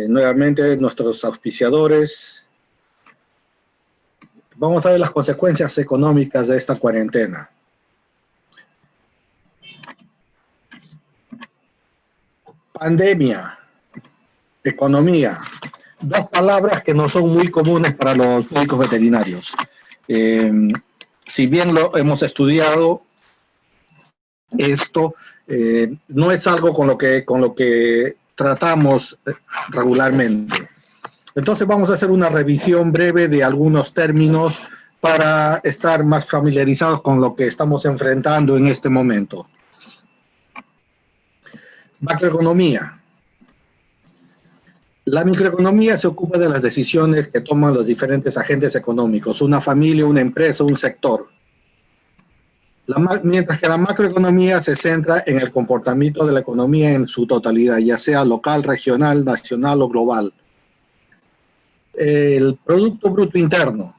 Nuevamente nuestros auspiciadores. Vamos a ver las consecuencias económicas de esta cuarentena. Pandemia, economía, dos palabras que no son muy comunes para los médicos veterinarios. Si bien lo hemos estudiado, esto no es algo con lo que tratamos regularmente. Entonces vamos a hacer una revisión breve de algunos términos para estar más familiarizados con lo que estamos enfrentando en este momento. Macroeconomía. La microeconomía se ocupa de las decisiones que toman los diferentes agentes económicos, una familia, una empresa, un sector. Mientras que la macroeconomía se centra en el comportamiento de la economía en su totalidad, ya sea local, regional, nacional o global. El Producto Bruto Interno.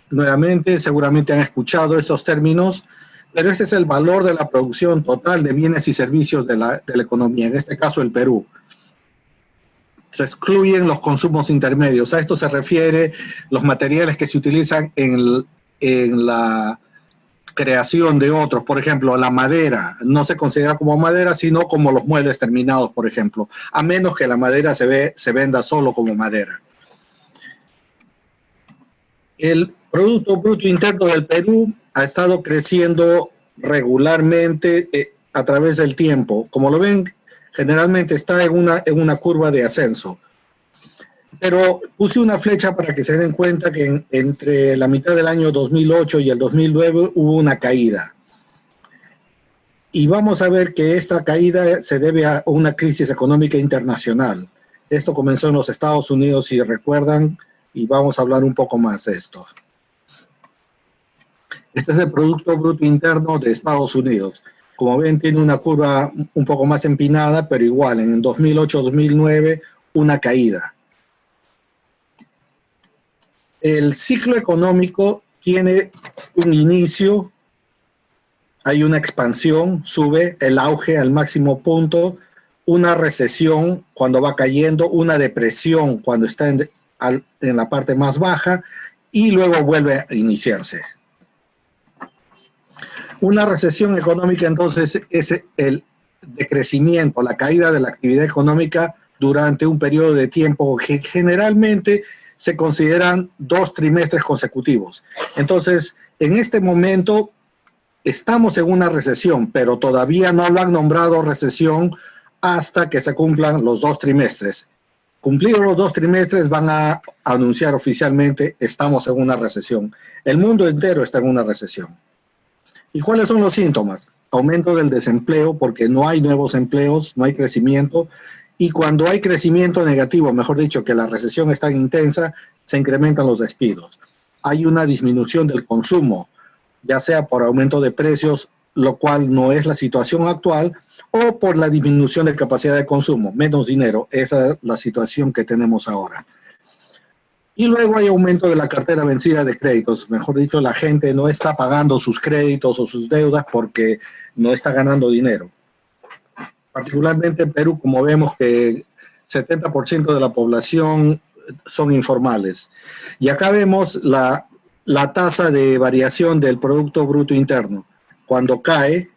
Nuevamente, seguramente han escuchado estos términos, pero este es el valor de la producción total de bienes y servicios de la economía, en este caso el Perú. Se excluyen los consumos intermedios. A esto se refiere los materiales que se utilizan en la creación de otros. Por ejemplo, la madera no se considera como madera, sino como los muebles terminados, por ejemplo, a menos que la madera se venda solo como madera. El Producto Bruto Interno del Perú ha estado creciendo regularmente a través del tiempo. Como lo ven, generalmente está en una curva de ascenso. Pero puse una flecha para que se den cuenta que entre la mitad del año 2008 y el 2009 hubo una caída. Y vamos a ver que esta caída se debe a una crisis económica internacional. Esto comenzó en los Estados Unidos, si recuerdan, y vamos a hablar un poco más de esto. Este es el Producto Bruto Interno de Estados Unidos. Como ven, tiene una curva un poco más empinada, pero igual, en 2008-2009, una caída. El ciclo económico tiene un inicio, hay una expansión, sube el auge al máximo punto, una recesión cuando va cayendo, una depresión cuando está en la parte más baja y luego vuelve a iniciarse. Una recesión económica entonces es el decrecimiento, la caída de la actividad económica durante un periodo de tiempo que generalmente se consideran 2 trimestres consecutivos. Entonces, en este momento estamos en una recesión, pero todavía no lo han nombrado recesión hasta que se cumplan los 2 trimestres. Cumplidos los 2 trimestres van a anunciar oficialmente estamos en una recesión. El mundo entero está en una recesión. ¿Y cuáles son los síntomas? Aumento del desempleo porque no hay nuevos empleos, no hay crecimiento. Y cuando hay crecimiento negativo, mejor dicho, que la recesión es tan intensa, se incrementan los despidos. Hay una disminución del consumo, ya sea por aumento de precios, lo cual no es la situación actual, o por la disminución de capacidad de consumo, menos dinero. Esa es la situación que tenemos ahora. Y luego hay aumento de la cartera vencida de créditos. Mejor dicho, la gente no está pagando sus créditos o sus deudas porque no está ganando dinero. Particularmente en Perú, como vemos que 70% de la población son informales. Y acá vemos la tasa de variación del Producto Bruto Interno. Cuando cae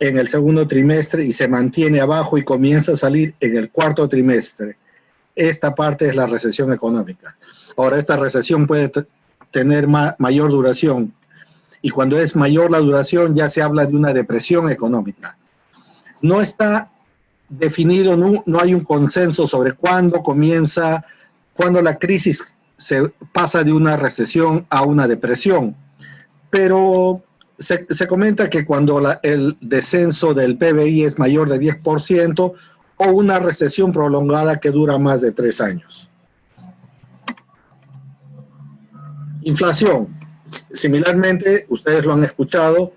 en el segundo trimestre y se mantiene abajo y comienza a salir en el cuarto trimestre. Esta parte es la recesión económica. Ahora, esta recesión puede tener mayor duración. Y cuando es mayor la duración, ya se habla de una depresión económica. No está definido, no hay un consenso sobre cuándo la crisis se pasa de una recesión a una depresión. Pero se comenta que cuando el descenso del PBI es mayor de 10% o una recesión prolongada que dura más de 3 años. Inflación. Similarmente, ustedes lo han escuchado,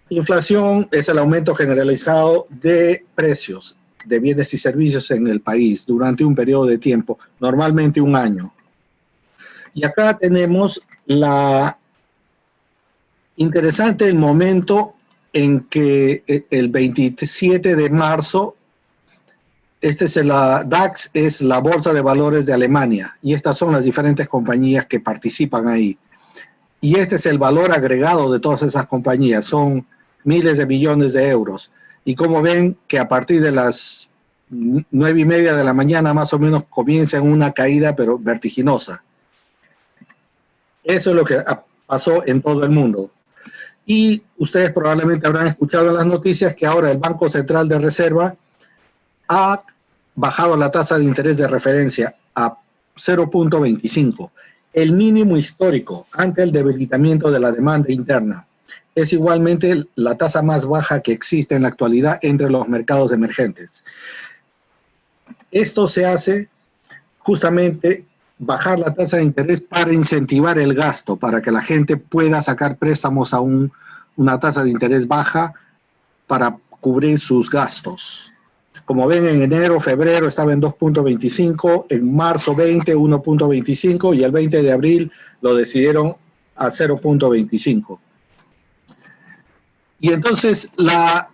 inflación es el aumento generalizado de precios de bienes y servicios en el país durante un periodo de tiempo, normalmente un año. Y acá tenemos interesante el momento en que el 27 de marzo Este es la DAX, es la Bolsa de Valores de Alemania, y estas son las diferentes compañías que participan ahí. Y este es el valor agregado de todas esas compañías, son miles de millones de euros. Y como ven que a partir de las 9:30 de la mañana más o menos comienza una caída, pero vertiginosa. Eso es lo que pasó en todo el mundo. Y ustedes probablemente habrán escuchado en las noticias que ahora el Banco Central de Reserva ha bajado la tasa de interés de referencia a 0.25, el mínimo histórico ante el debilitamiento de la demanda interna. Es igualmente la tasa más baja que existe en la actualidad entre los mercados emergentes. Esto se hace justamente bajar la tasa de interés para incentivar el gasto, para que la gente pueda sacar préstamos a una tasa de interés baja para cubrir sus gastos. Como ven, en enero, febrero estaba en 2.25, en marzo 20, 1.25 y el 20 de abril lo decidieron a 0.25. Y entonces la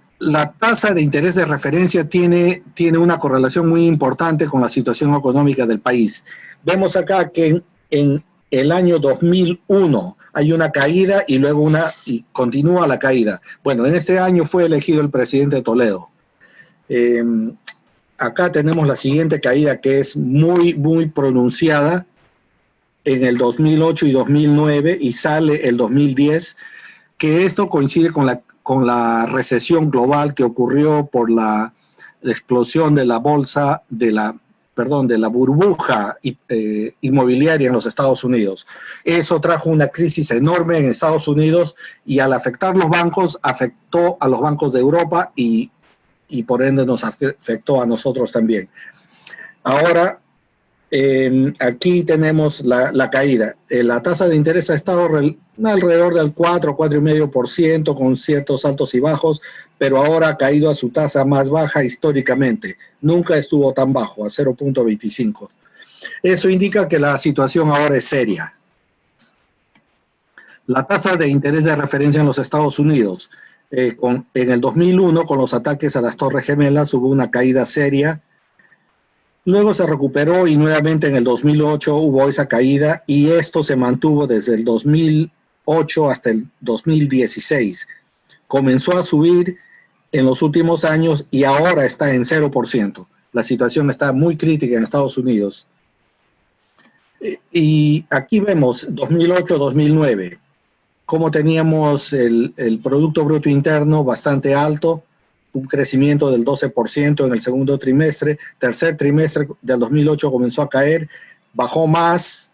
tasa de interés de referencia tiene una correlación muy importante con la situación económica del país. Vemos acá que en el año 2001 hay una caída y luego y continúa la caída. Bueno, en este año fue elegido el presidente Toledo. Acá tenemos la siguiente caída que es muy, muy pronunciada en el 2008 y 2009 y sale el 2010, que esto coincide con la recesión global que ocurrió por la explosión de la bolsa, de la burbuja inmobiliaria en los Estados Unidos. Eso trajo una crisis enorme en Estados Unidos y al afectar los bancos, afectó a los bancos de Europa y por ende nos afectó a nosotros también. Ahora, aquí tenemos la caída. La tasa de interés ha estado alrededor del 4, 4,5%, con ciertos altos y bajos, pero ahora ha caído a su tasa más baja históricamente. Nunca estuvo tan bajo, a 0.25. Eso indica que la situación ahora es seria. La tasa de interés de referencia en los Estados Unidos, en el 2001, con los ataques a las Torres Gemelas, hubo una caída seria. Luego se recuperó y nuevamente en el 2008 hubo esa caída y esto se mantuvo desde el 2008 hasta el 2016. Comenzó a subir en los últimos años y ahora está en 0%. La situación está muy crítica en Estados Unidos. Y aquí vemos 2008-2009, cómo teníamos el Producto Bruto Interno bastante alto, un crecimiento del 12% en el segundo trimestre. Tercer trimestre del 2008 comenzó a caer, bajó más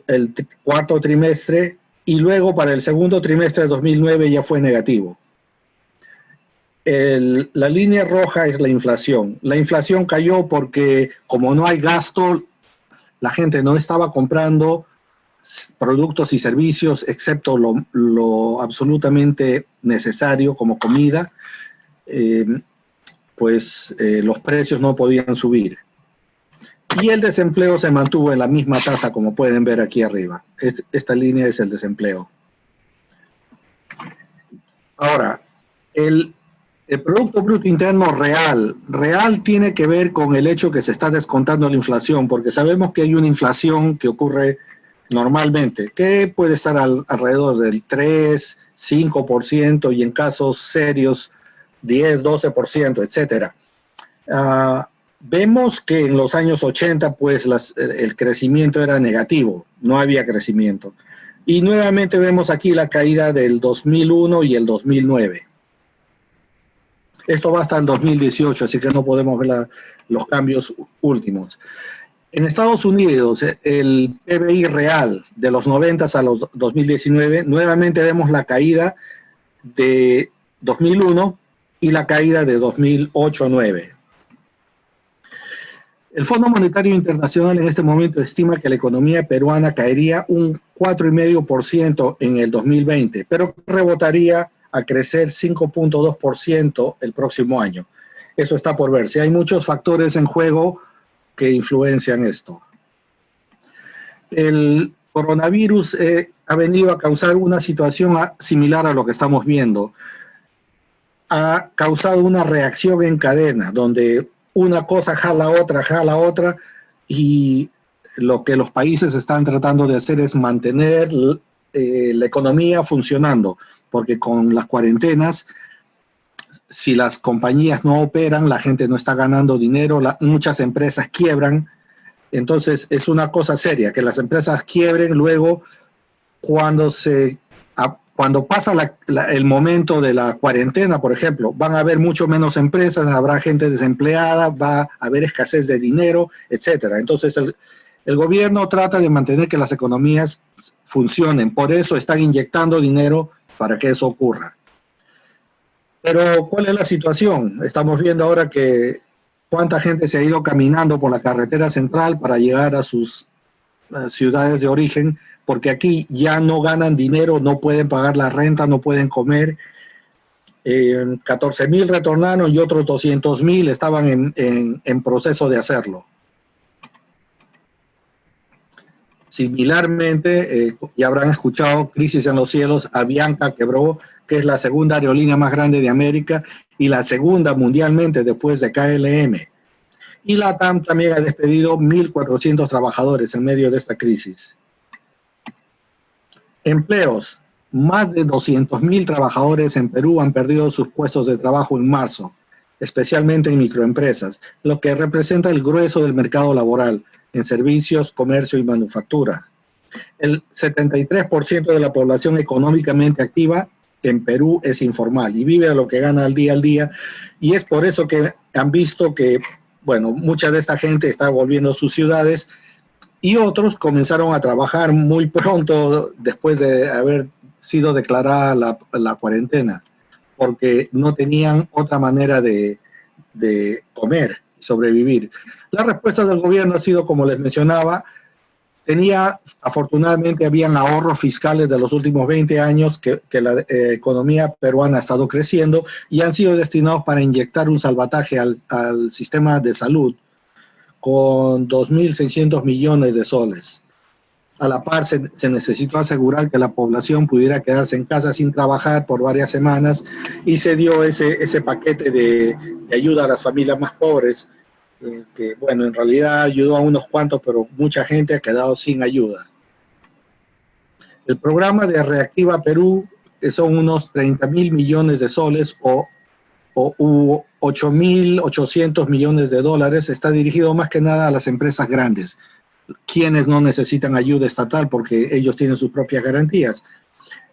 el cuarto trimestre y luego para el segundo trimestre de 2009 ya fue negativo. La línea roja es la inflación. La inflación cayó porque como no hay gasto, la gente no estaba comprando productos y servicios excepto lo absolutamente necesario como comida, los precios no podían subir. Y el desempleo se mantuvo en la misma tasa, como pueden ver aquí arriba. Esta línea es el desempleo. Ahora, el Producto Bruto Interno real tiene que ver con el hecho que se está descontando la inflación, porque sabemos que hay una inflación que ocurre normalmente, que puede estar alrededor del 3, 5% y en casos serios 10, 12%, etcétera. Vemos que en los años 80 pues el crecimiento era negativo, no había crecimiento. Y nuevamente vemos aquí la caída del 2001 y el 2009. Esto va hasta el 2018, así que no podemos ver los cambios últimos. En Estados Unidos, el PBI real de los 90 a los 2019, nuevamente vemos la caída de 2001 y la caída de 2008-9. El Fondo Monetario Internacional en este momento estima que la economía peruana caería un 4,5% en el 2020, pero rebotaría a crecer 5.2% el próximo año. Eso está por verse. Hay muchos factores en juego que influencian esto. El coronavirus ha venido a causar una situación similar a lo que estamos viendo. Ha causado una reacción en cadena, donde una cosa jala otra, y lo que los países están tratando de hacer es mantener la economía funcionando, porque con las cuarentenas, si las compañías no operan, la gente no está ganando dinero, muchas empresas quiebran. Entonces es una cosa seria, que las empresas quiebren luego cuando pasa el momento de la cuarentena, por ejemplo. Van a haber mucho menos empresas, habrá gente desempleada, va a haber escasez de dinero, etcétera. Entonces el gobierno trata de mantener que las economías funcionen, por eso están inyectando dinero para que eso ocurra. Pero ¿cuál es la situación? Estamos viendo ahora que cuánta gente se ha ido caminando por la carretera central para llegar a sus ciudades de origen, porque aquí ya no ganan dinero, no pueden pagar la renta, no pueden comer. 14,000 retornaron y otros 200,000 estaban en proceso de hacerlo. Similarmente, ya habrán escuchado Crisis en los Cielos, Avianca quebró, que es la segunda aerolínea más grande de América y la segunda mundialmente después de KLM. Y LATAM también ha despedido 1,400 trabajadores en medio de esta crisis. Empleos. Más de 200,000 trabajadores en Perú han perdido sus puestos de trabajo en marzo, especialmente en microempresas, lo que representa el grueso del mercado laboral en servicios, comercio y manufactura. El 73% de la población económicamente activa en Perú es informal y vive a lo que gana al día, y es por eso que han visto que, bueno, mucha de esta gente está volviendo a sus ciudades y otros comenzaron a trabajar muy pronto después de haber sido declarada la cuarentena, porque no tenían otra manera de comer y sobrevivir. La respuesta del gobierno ha sido, como les mencionaba, afortunadamente habían ahorros fiscales de los últimos 20 años que la economía peruana ha estado creciendo y han sido destinados para inyectar un salvataje al sistema de salud con 2.600 millones de soles. A la par se necesitó asegurar que la población pudiera quedarse en casa sin trabajar por varias semanas y se dio ese paquete de ayuda a las familias más pobres, que bueno, en realidad ayudó a unos cuantos, pero mucha gente ha quedado sin ayuda. El programa de Reactiva Perú son unos 30,000 millones de soles o 8.800 millones de dólares. Está dirigido más que nada a las empresas grandes, quienes no necesitan ayuda estatal porque ellos tienen sus propias garantías.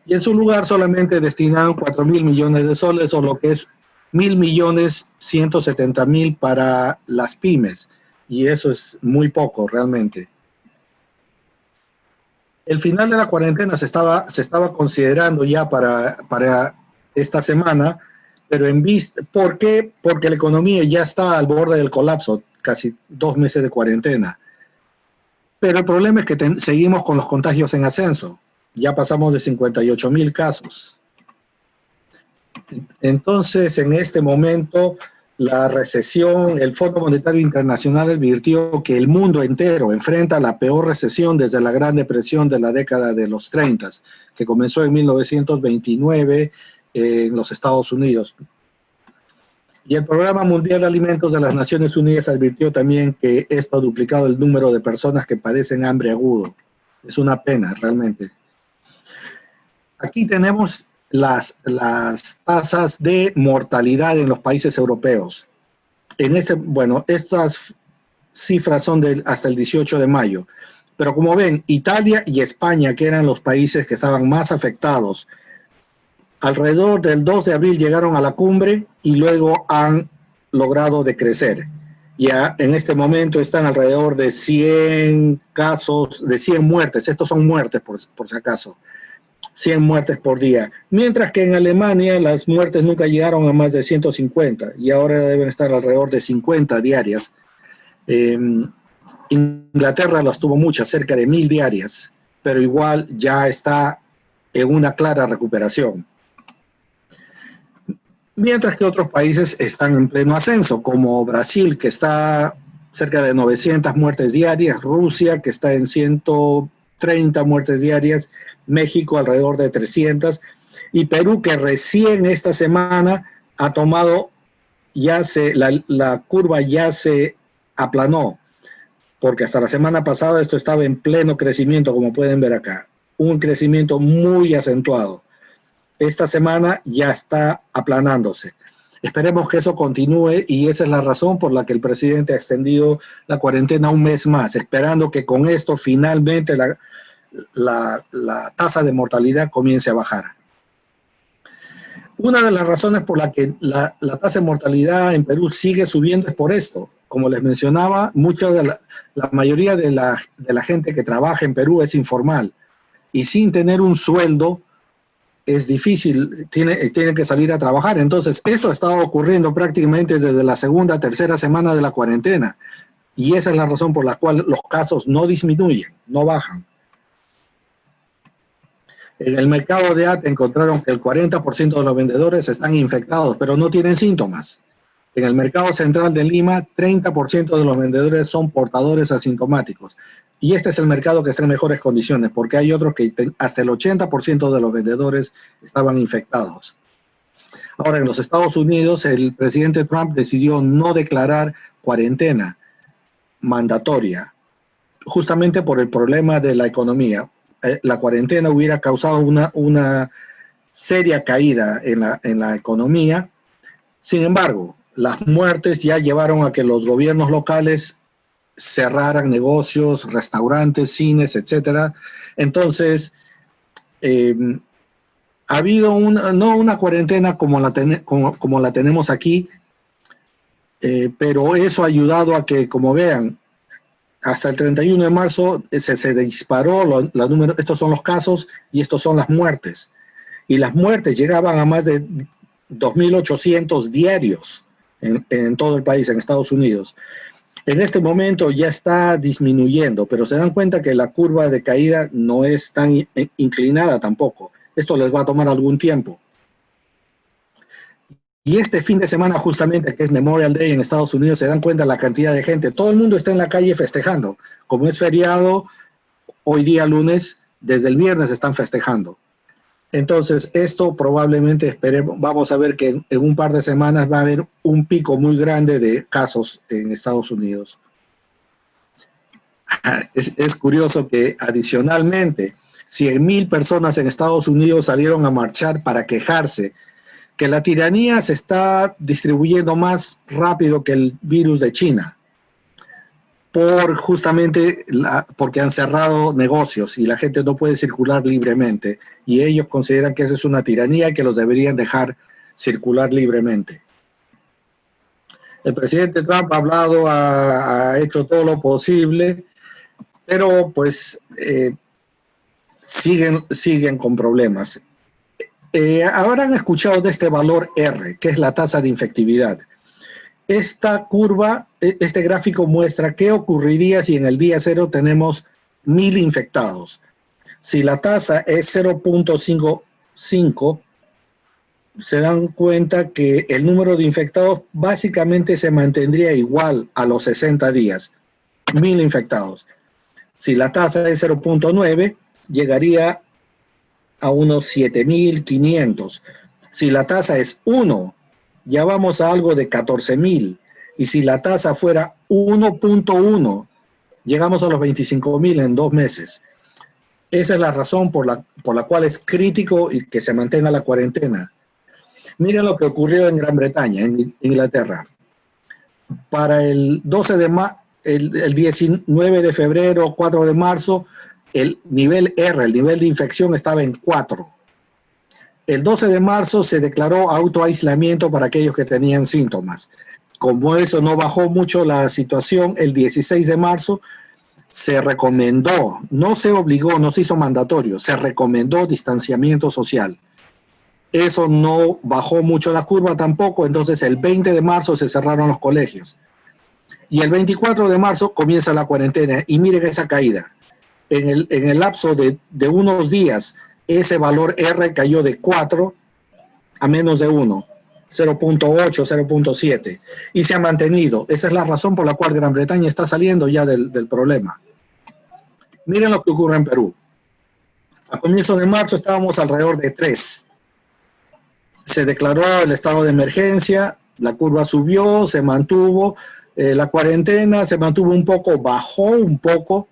Y en su lugar solamente destinaron 4,000 millones de soles, o lo que es 1.170.000 para las pymes, y eso es muy poco realmente. El final de la cuarentena se estaba considerando ya para esta semana, pero ¿por qué? Porque la economía ya está al borde del colapso, casi 2 meses de cuarentena. Pero el problema es que seguimos con los contagios en ascenso, ya pasamos de 58,000 casos. Entonces, en este momento, la recesión, el Fondo Monetario Internacional advirtió que el mundo entero enfrenta la peor recesión desde la Gran Depresión de la década de los 30, que comenzó en 1929 en los Estados Unidos. Y el Programa Mundial de Alimentos de las Naciones Unidas advirtió también que esto ha duplicado el número de personas que padecen hambre agudo. Es una pena, realmente. Aquí tenemos las tasas de mortalidad en los países europeos. Estas cifras son hasta el 18 de mayo. Pero como ven, Italia y España, que eran los países que estaban más afectados, alrededor del 2 de abril llegaron a la cumbre y luego han logrado decrecer. Ya en este momento están alrededor de 100 casos, de 100 muertes. Estos son muertes, por si acaso. 100 muertes por día. Mientras que en Alemania las muertes nunca llegaron a más de 150 y ahora deben estar alrededor de 50 diarias. Inglaterra las tuvo muchas, cerca de 1,000 diarias, pero igual ya está en una clara recuperación. Mientras que otros países están en pleno ascenso, como Brasil, que está cerca de 900 muertes diarias, Rusia, que está en 130 muertes diarias, México alrededor de 300, y Perú, que recién esta semana ha tomado la curva ya se aplanó, porque hasta la semana pasada esto estaba en pleno crecimiento, como pueden ver acá, un crecimiento muy acentuado. Esta semana ya está aplanándose. Esperemos que eso continúe y esa es la razón por la que el presidente ha extendido la cuarentena un mes más, esperando que con esto finalmente la tasa de mortalidad comience a bajar. Una de las razones por la que la tasa de mortalidad en Perú sigue subiendo es por esto. Como les mencionaba, la mayoría de la gente que trabaja en Perú es informal y sin tener un sueldo es difícil, tienen que salir a trabajar. Entonces, esto está ocurriendo prácticamente desde la segunda, tercera semana de la cuarentena. Y esa es la razón por la cual los casos no disminuyen, no bajan. En el mercado de AT encontraron que el 40% de los vendedores están infectados, pero no tienen síntomas. En el mercado central de Lima, 30% de los vendedores son portadores asintomáticos. Y este es el mercado que está en mejores condiciones, porque hay otros que hasta el 80% de los vendedores estaban infectados. Ahora, en los Estados Unidos, el presidente Trump decidió no declarar cuarentena mandatoria, justamente por el problema de la economía. La cuarentena hubiera causado una seria caída en la economía. Sin embargo, las muertes ya llevaron a que los gobiernos locales cerraran negocios, restaurantes, cines, etcétera. Entonces, ha habido no una cuarentena como la tenemos aquí, pero eso ha ayudado a que, como vean, hasta el 31 de marzo se disparó estos son los casos y estos son las muertes. Y las muertes llegaban a más de 2.800 diarios en todo el país, en Estados Unidos. En este momento ya está disminuyendo, pero se dan cuenta que la curva de caída no es tan inclinada tampoco. Esto les va a tomar algún tiempo. Y este fin de semana justamente, que es Memorial Day en Estados Unidos, se dan cuenta la cantidad de gente. Todo el mundo está en la calle festejando. Como es feriado, hoy día lunes, desde el viernes están festejando. Entonces, esto probablemente vamos a ver que en un par de semanas va a haber un pico muy grande de casos en Estados Unidos. Es curioso que adicionalmente 100.000 personas en Estados Unidos salieron a marchar para quejarse que la tiranía se está distribuyendo más rápido que el virus de China, porque han cerrado negocios y la gente no puede circular libremente, y ellos consideran que esa es una tiranía y que los deberían dejar circular libremente. El presidente Trump ha hablado, ha hecho todo lo posible, pero pues siguen con problemas. Habrán escuchado de este valor R, que es la tasa de infectividad. Esta curva, este gráfico muestra qué ocurriría si en el día cero tenemos 1.000 infectados. Si la tasa es 0.55, se dan cuenta que el número de infectados básicamente se mantendría igual a los 60 días, 1.000 infectados. Si la tasa es 0.9, llegaría a unos 7.500. Si la tasa es 1, ya vamos a algo de 14.000. Y si la tasa fuera 1.1, llegamos a los 25.000 en 2 meses. Esa es la razón por la cual es crítico y que se mantenga la cuarentena. Miren lo que ocurrió en Gran Bretaña, en Inglaterra. Para el 19 de febrero, 4 de marzo, el nivel R, el nivel de infección, estaba en 4. El 12 de marzo se declaró autoaislamiento para aquellos que tenían síntomas. Como eso no bajó mucho la situación, el 16 de marzo se recomendó, no se obligó, no se hizo mandatorio, se recomendó distanciamiento social. Eso no bajó mucho la curva tampoco, entonces el 20 de marzo se cerraron los colegios. Y el 24 de marzo comienza la cuarentena y miren esa caída. En el lapso de unos días, ese valor R cayó de 4 a menos de 1, 0.8, 0.7, y se ha mantenido. Esa es la razón por la cual Gran Bretaña está saliendo ya del problema. Miren lo que ocurre en Perú. A comienzos de marzo estábamos alrededor de 3. Se declaró el estado de emergencia La curva subió, se mantuvo, la cuarentena se mantuvo un poco, bajó un poco.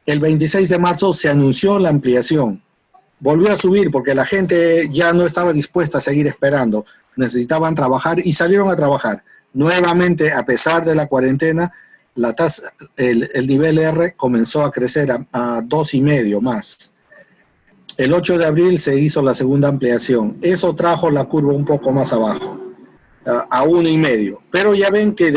El 26 de marzo se anunció la ampliación. Volvió a subir porque la gente ya no estaba dispuesta a seguir esperando. Necesitaban trabajar y salieron a trabajar. Nuevamente, a pesar de la cuarentena, la tasa, el nivel R comenzó a crecer a 2,5 más. El 8 de abril se hizo la segunda ampliación. Eso trajo la curva un poco más abajo, a 1,5. Pero ya ven que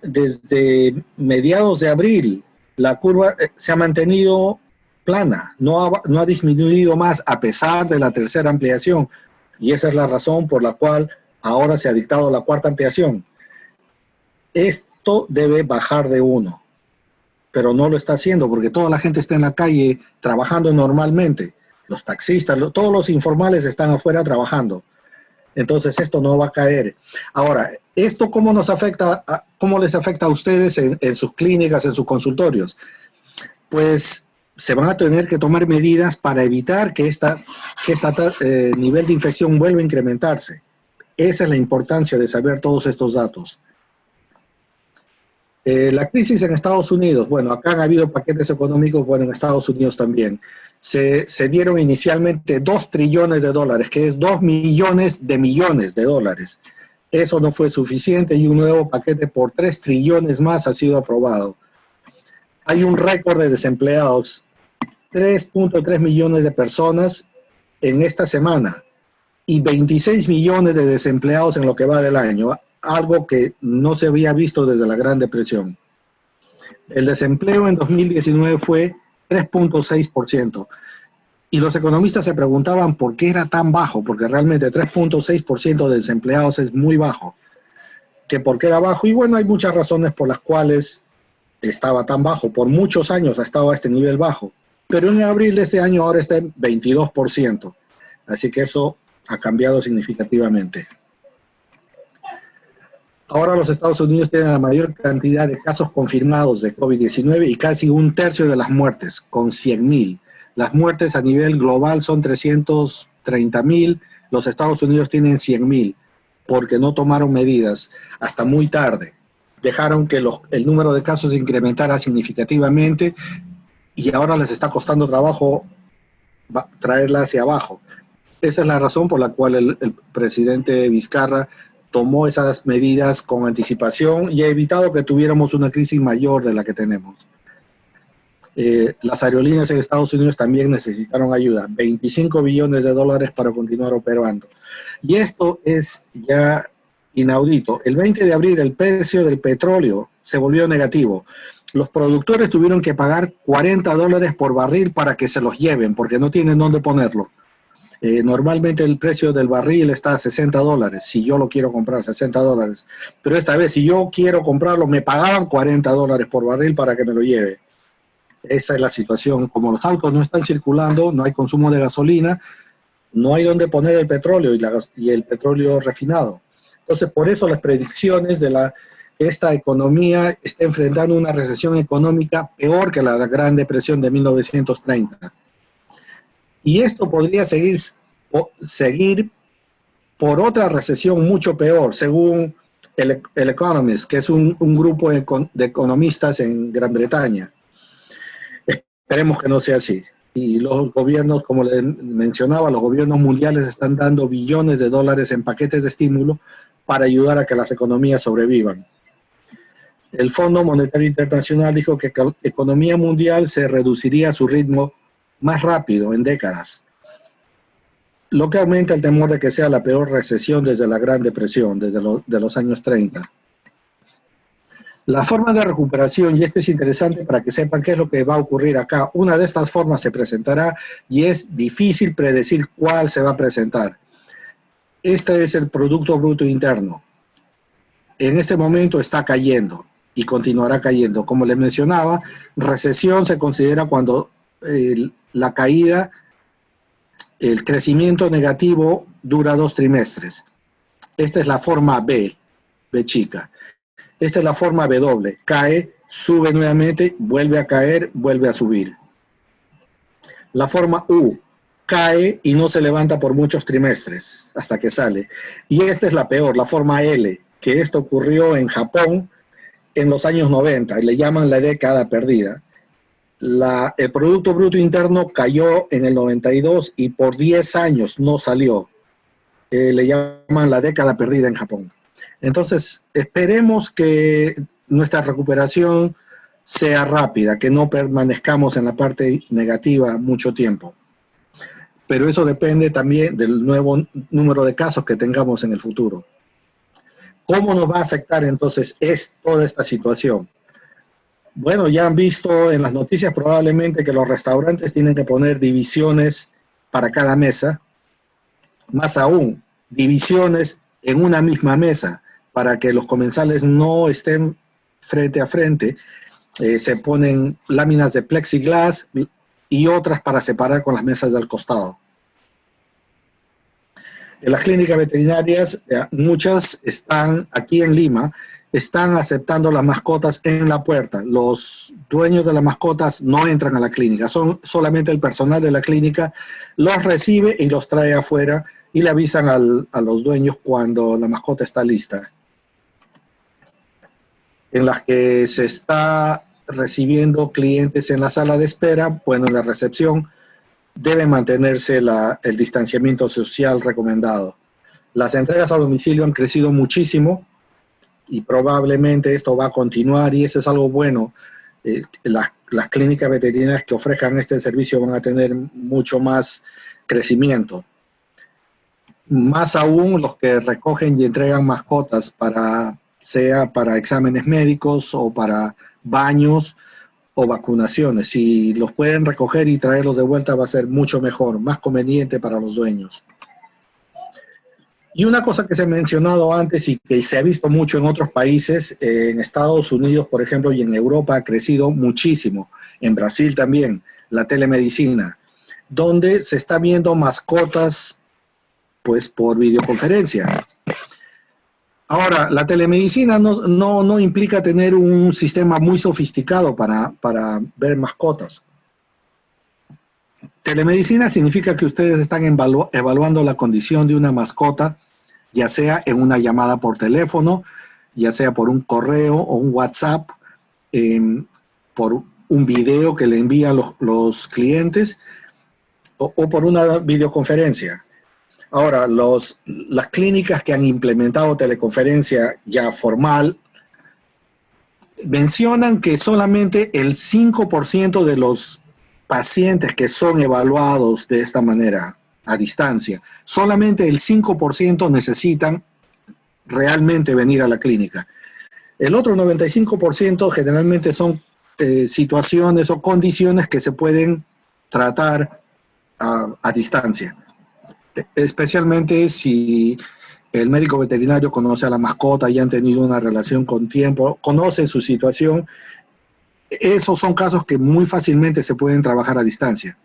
desde mediados de abril la curva se ha mantenido plana, no ha disminuido más a pesar de la tercera ampliación. Y esa es la razón por la cual ahora se ha dictado la cuarta ampliación. Esto debe bajar de 1, pero no lo está haciendo porque toda la gente está en la calle trabajando normalmente. Los taxistas, todos los informales están afuera trabajando. Entonces esto no va a caer. Ahora, ¿esto cómo nos afecta, cómo les afecta a ustedes en sus clínicas, en sus consultorios? Pues se van a tener que tomar medidas para evitar que este nivel de infección vuelva a incrementarse. Esa es la importancia de saber todos estos datos. La crisis en Estados Unidos, bueno, acá han habido paquetes económicos, bueno, en Estados Unidos también. Se dieron inicialmente $2 trillones, que es 2 millones de dólares. Eso no fue suficiente y un nuevo paquete por 3 trillones más ha sido aprobado. Hay un récord de desempleados, 3.3 millones de personas en esta semana y 26 millones de desempleados en lo que va del año, algo que no se había visto desde la Gran Depresión. El desempleo en 2019 fue 3.6%. Y los economistas se preguntaban por qué era tan bajo, porque realmente 3.6% de desempleados es muy bajo. Que por qué era bajo, y bueno, hay muchas razones por las cuales estaba tan bajo. Por muchos años ha estado a este nivel bajo. Pero en abril de este año ahora está en 22%. Así que eso ha cambiado significativamente. Ahora los Estados Unidos tienen la mayor cantidad de casos confirmados de COVID-19 y casi 1/3 de las muertes, con 100,000. Las muertes a nivel global son 330,000, los Estados Unidos tienen 100,000, porque no tomaron medidas hasta muy tarde. Dejaron que el número de casos se incrementara significativamente y ahora les está costando trabajo traerla hacia abajo. Esa es la razón por la cual el presidente Vizcarra tomó esas medidas con anticipación y ha evitado que tuviéramos una crisis mayor de la que tenemos. Las aerolíneas en Estados Unidos también necesitaron ayuda, 25 billones de dólares para continuar operando. Y esto es ya inaudito. El 20 de abril el precio del petróleo se volvió negativo. Los productores tuvieron que pagar $40 por barril para que se los lleven, porque no tienen dónde ponerlo. Normalmente el precio del barril está a $60, si yo lo quiero comprar, $60. Pero esta vez, si yo quiero comprarlo, me pagaban $40 por barril para que me lo lleve. Esa es la situación. Como los autos no están circulando, no hay consumo de gasolina, no hay dónde poner el petróleo y el petróleo refinado. Entonces, por eso las predicciones de que esta economía está enfrentando una recesión económica peor que la Gran Depresión de 1930. Y esto podría seguir por otra recesión mucho peor, según el Economist, que es un grupo de economistas en Gran Bretaña. Esperemos que no sea así. Y los gobiernos, como les mencionaba, los gobiernos mundiales están dando billones de dólares en paquetes de estímulo para ayudar a que las economías sobrevivan. El Fondo Monetario Internacional dijo que la economía mundial se reduciría a su ritmo más rápido en décadas, lo que aumenta el temor de que sea la peor recesión desde la Gran Depresión, desde los años 30. La forma de recuperación, y esto es interesante para que sepan qué es lo que va a ocurrir acá, una de estas formas se presentará y es difícil predecir cuál se va a presentar. Este es el Producto Bruto Interno. En este momento está cayendo y continuará cayendo. Como les mencionaba, recesión se considera cuando la caída, el crecimiento negativo dura 2 trimestres. Esta es la forma B chica. Esta es la forma W, cae, sube nuevamente, vuelve a caer, vuelve a subir. La forma U, cae y no se levanta por muchos trimestres hasta que sale. Y esta es la peor, la forma L, que esto ocurrió en Japón en los años 90, y le llaman la década perdida. El Producto Bruto Interno cayó en el 92 y por 10 años no salió. Le llaman la década perdida en Japón. Entonces, esperemos que nuestra recuperación sea rápida, que no permanezcamos en la parte negativa mucho tiempo. Pero eso depende también del nuevo número de casos que tengamos en el futuro. ¿Cómo nos va a afectar entonces toda esta situación? Bueno, ya han visto en las noticias probablemente que los restaurantes tienen que poner divisiones para cada mesa, más aún, divisiones en una misma mesa, para que los comensales no estén frente a frente. Se ponen láminas de plexiglas y otras para separar con las mesas del costado. En las clínicas veterinarias, muchas están aquí en Lima, están aceptando las mascotas en la puerta. Los dueños de las mascotas no entran a la clínica, solamente el personal de la clínica los recibe y los trae afuera y le avisan a los dueños cuando la mascota está lista. En las que se está recibiendo clientes en la sala de espera, bueno, en la recepción debe mantenerse el distanciamiento social recomendado. Las entregas a domicilio han crecido muchísimo y probablemente esto va a continuar y eso es algo bueno. Las clínicas veterinarias que ofrezcan este servicio van a tener mucho más crecimiento. Más aún los que recogen y entregan mascotas sea para exámenes médicos o para baños o vacunaciones. Si los pueden recoger y traerlos de vuelta va a ser mucho mejor, más conveniente para los dueños. Y una cosa que se ha mencionado antes y que se ha visto mucho en otros países, en Estados Unidos, por ejemplo, y en Europa ha crecido muchísimo, en Brasil también, la telemedicina, donde se está viendo mascotas pues por videoconferencia. Ahora, la telemedicina no implica tener un sistema muy sofisticado para ver mascotas. Telemedicina significa que ustedes están evaluando la condición de una mascota, ya sea en una llamada por teléfono, ya sea por un correo o un WhatsApp, por un video que le envían los clientes o por una videoconferencia. Ahora, las clínicas que han implementado teleconferencia ya formal mencionan que solamente el 5% de los pacientes que son evaluados de esta manera, a distancia, solamente el 5% necesitan realmente venir a la clínica. El otro 95% generalmente son situaciones o condiciones que se pueden tratar a distancia. Especialmente si el médico veterinario conoce a la mascota y han tenido una relación con tiempo, conoce su situación. Esos son casos que muy fácilmente se pueden trabajar a distancia.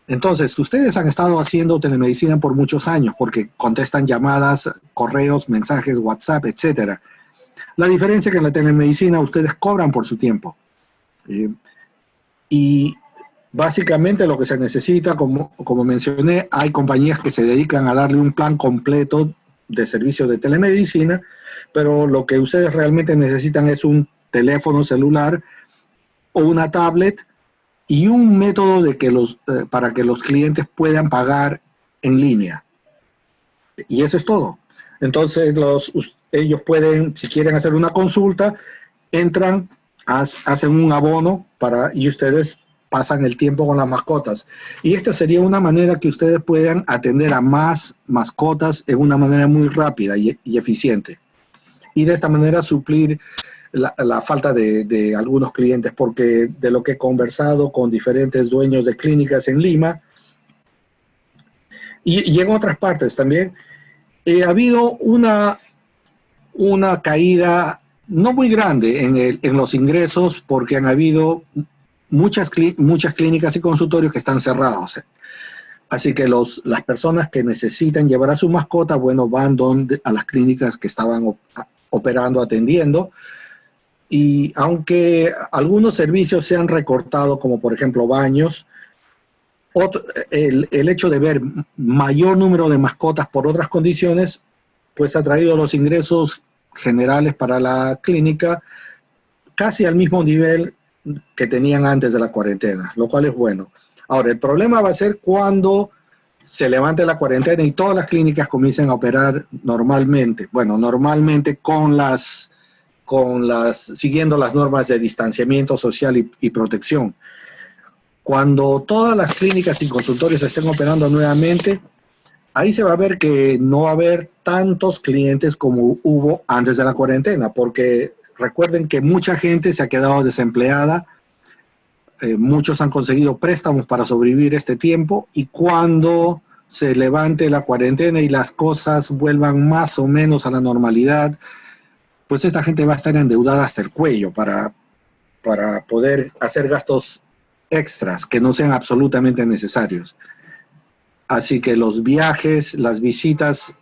Entonces, ustedes han estado haciendo telemedicina por muchos años porque contestan llamadas, correos, mensajes, WhatsApp, etc. La diferencia es que en la telemedicina ustedes cobran por su tiempo. Y básicamente lo que se necesita, como mencioné, hay compañías que se dedican a darle un plan completo de servicios de telemedicina, pero lo que ustedes realmente necesitan es un teléfono celular o una tablet y un método para que los clientes puedan pagar en línea. Y eso es todo. Entonces ellos pueden, si quieren hacer una consulta, entran, hacen un abono y ustedes pasan el tiempo con las mascotas. Y esta sería una manera que ustedes puedan atender a más mascotas en una manera muy rápida y eficiente. Y de esta manera suplir la falta de algunos clientes, porque de lo que he conversado con diferentes dueños de clínicas en Lima y en otras partes también, ha habido una caída no muy grande en los ingresos porque han habido muchas clínicas y consultorios que están cerrados. Así que las personas que necesitan llevar a su mascota, bueno, van a las clínicas que estaban operando, atendiendo. Y aunque algunos servicios se han recortado, como por ejemplo baños, El hecho de ver mayor número de mascotas por otras condiciones, pues ha traído los ingresos generales para la clínica casi al mismo nivel que tenían antes de la cuarentena, lo cual es bueno. Ahora, el problema va a ser cuando se levante la cuarentena y todas las clínicas comiencen a operar normalmente. Bueno, normalmente siguiendo las normas de distanciamiento social y protección. Cuando todas las clínicas y consultorios estén operando nuevamente, ahí se va a ver que no va a haber tantos clientes como hubo antes de la cuarentena, porque recuerden que mucha gente se ha quedado desempleada, muchos han conseguido préstamos para sobrevivir este tiempo, y cuando se levante la cuarentena y las cosas vuelvan más o menos a la normalidad, pues esta gente va a estar endeudada hasta el cuello para poder hacer gastos extras que no sean absolutamente necesarios. Así que los viajes, las visitas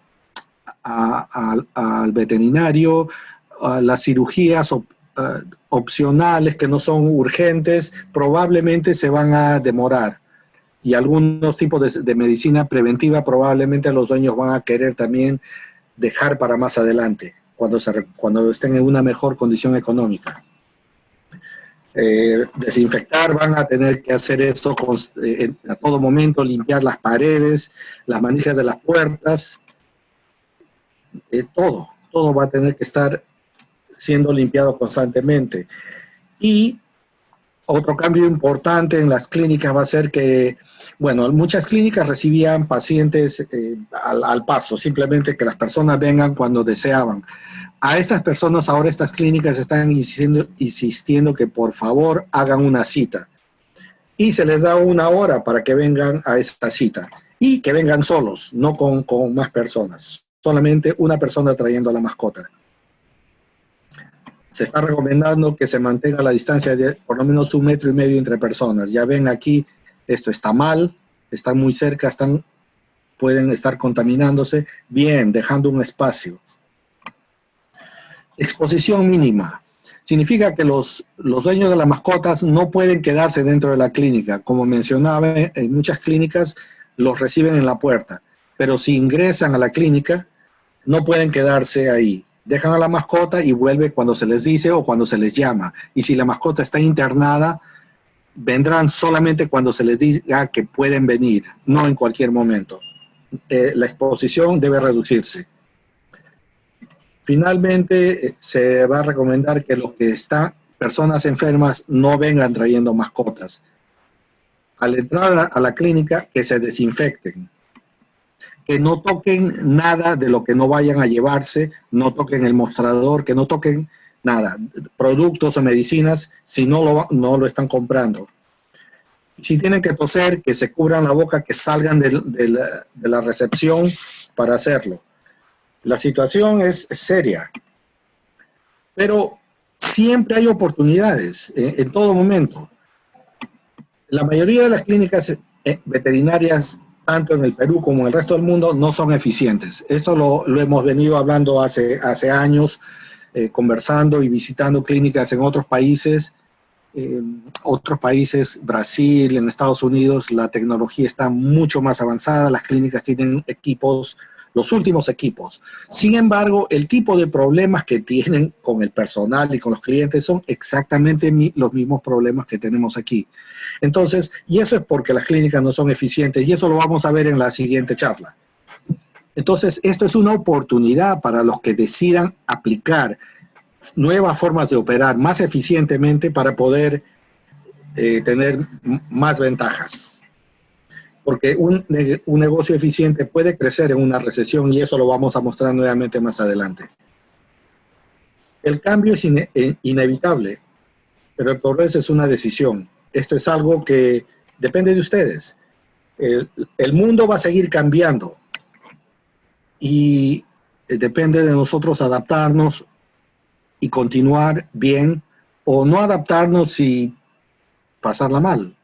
al veterinario, las cirugías opcionales que no son urgentes, probablemente se van a demorar. Y algunos tipos de medicina preventiva probablemente los dueños van a querer también dejar para más adelante, cuando estén en una mejor condición económica. Desinfectar, van a tener que hacer eso a todo momento, limpiar las paredes, las manijas de las puertas, todo va a tener que estar siendo limpiado constantemente. Y otro cambio importante en las clínicas va a ser que, bueno, muchas clínicas recibían pacientes al paso, simplemente que las personas vengan cuando deseaban. A estas personas ahora estas clínicas están insistiendo que por favor hagan una cita. Y se les da 1 hora para que vengan a esta cita. Y que vengan solos, no con más personas. Solamente una persona trayendo a la mascota. Se está recomendando que se mantenga la distancia de por lo menos 1,5 metros entre personas. Ya ven aquí, esto está mal, están muy cerca, pueden estar contaminándose. Bien, dejando un espacio. Exposición mínima. Significa que los dueños de las mascotas no pueden quedarse dentro de la clínica. Como mencionaba, en muchas clínicas los reciben en la puerta, pero si ingresan a la clínica, no pueden quedarse ahí. Dejan a la mascota y vuelve cuando se les dice o cuando se les llama. Y si la mascota está internada, vendrán solamente cuando se les diga que pueden venir, no en cualquier momento. La exposición debe reducirse. Finalmente, se va a recomendar que los que están, personas enfermas, no vengan trayendo mascotas. Al entrar a la clínica, que se desinfecten. Que no toquen nada de lo que no vayan a llevarse, no toquen el mostrador, que no toquen nada, productos o medicinas, si no lo están comprando. Si tienen que toser, que se cubran la boca, que salgan de la recepción para hacerlo. La situación es seria, pero siempre hay oportunidades en todo momento. La mayoría de las clínicas veterinarias, tanto en el Perú como en el resto del mundo, no son eficientes. Esto lo hemos venido hablando hace años, conversando y visitando clínicas en otros países. Brasil, en Estados Unidos, la tecnología está mucho más avanzada, las clínicas tienen equipos, los últimos equipos. Sin embargo, el tipo de problemas que tienen con el personal y con los clientes son exactamente los mismos problemas que tenemos aquí. Entonces, y eso es porque las clínicas no son eficientes, y eso lo vamos a ver en la siguiente charla. Entonces, esto es una oportunidad para los que decidan aplicar nuevas formas de operar más eficientemente para poder tener más ventajas. Porque un negocio eficiente puede crecer en una recesión, y eso lo vamos a mostrar nuevamente más adelante. El cambio es inevitable, pero el progreso es una decisión. Esto es algo que depende de ustedes. El mundo va a seguir cambiando y depende de nosotros adaptarnos y continuar bien, o no adaptarnos y pasarla mal.